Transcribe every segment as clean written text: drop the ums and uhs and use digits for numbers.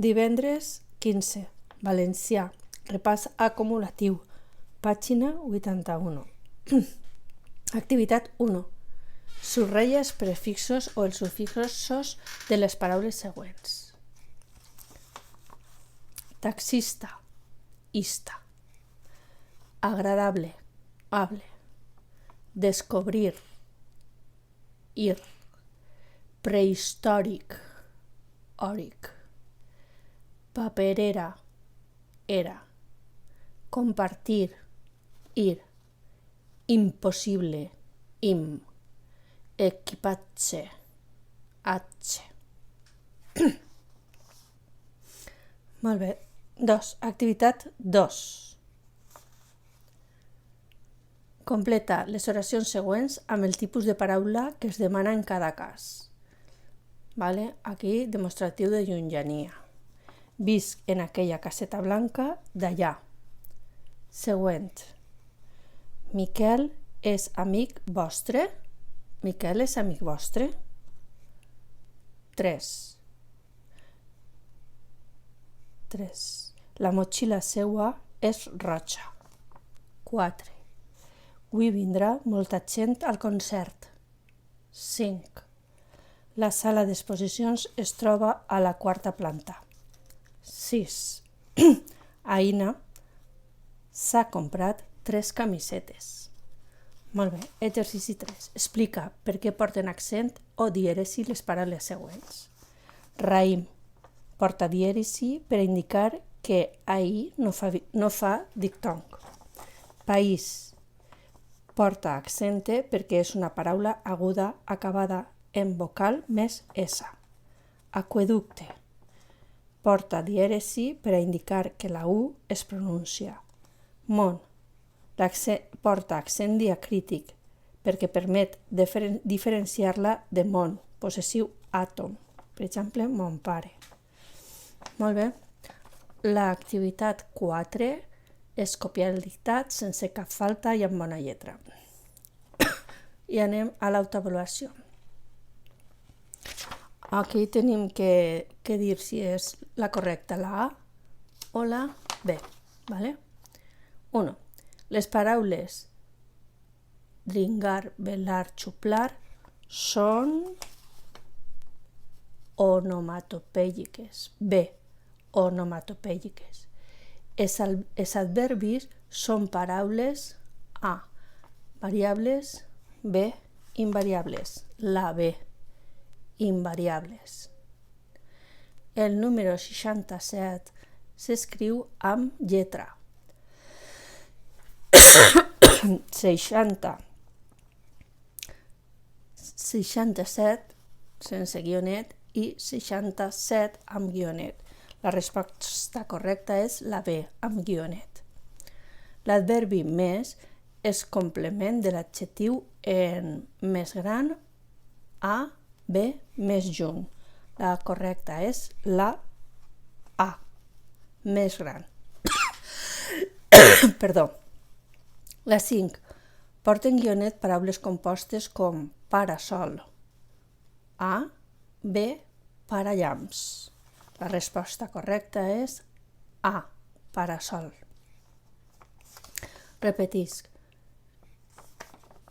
Divendres 15, valencià, repàs acumulatiu, pàgina 81. Activitat 1. Subratlla els prefixos o els sufixos de les paraules següents. Taxista, ista. Agradable, hable. Descobrir, ir. Prehistòric, òric. Paperera, era. Compartir, ir. Impossible, im. Equipatge, atge. Molt bé. 2. Activitat 2. Completa les oracions següents amb el tipus de paraula que es demana en cada cas. Aquí, demostratiu de llunyania. Visc en aquella caseta blanca d'allà. Següent. Miquel és amic vostre? Miquel és amic vostre? 3. La motxilla seua és roja. 4. Avui vindrà molta gent al concert. 5. La sala d'exposicions es troba a la 4ª planta. 6. Aina s'ha comprat 3 camisetes. Molt bé. Exercici 3. Explica per què porten accent o dièresi les paraules següents. Raïm porta dièresi per indicar que ahir no fa dictong. País porta accente perquè és una paraula aguda acabada en vocal més S. Aqüeducte porta dièresi per a indicar que la U es pronuncia. Món porta accent diacrític perquè permet diferenciar-la de món, possessiu àtom. Per exemple, mon pare. Molt bé. L'activitat 4 és copiar el dictat sense cap falta i amb bona lletra. I anem a l'autoavaluació. Aquí tenim que dir si és la correcta la A o la B. 1. Les paraules dringar, velar, xuplar són onomatopèiques. B. Onomatopèiques. Els adverbis són paraules A. Variables, B. Invariables. La B. Invariables. El número 67 s'escriu amb lletra. 67 sense guionet i 67 amb guionet. La resposta correcta és la B, amb guionet. L'adverbi més és complement de l'adjectiu en més gran A, B, més junt. La correcta és la A, més gran. Perdó. La 5. Porten guionet paraules compostes com parasol. A, B, parallamps. La resposta correcta és A, parasol. Repetisc.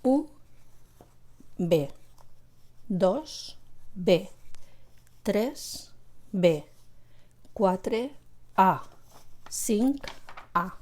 1, B. 2, B. 3, B. 4, A. 5, A.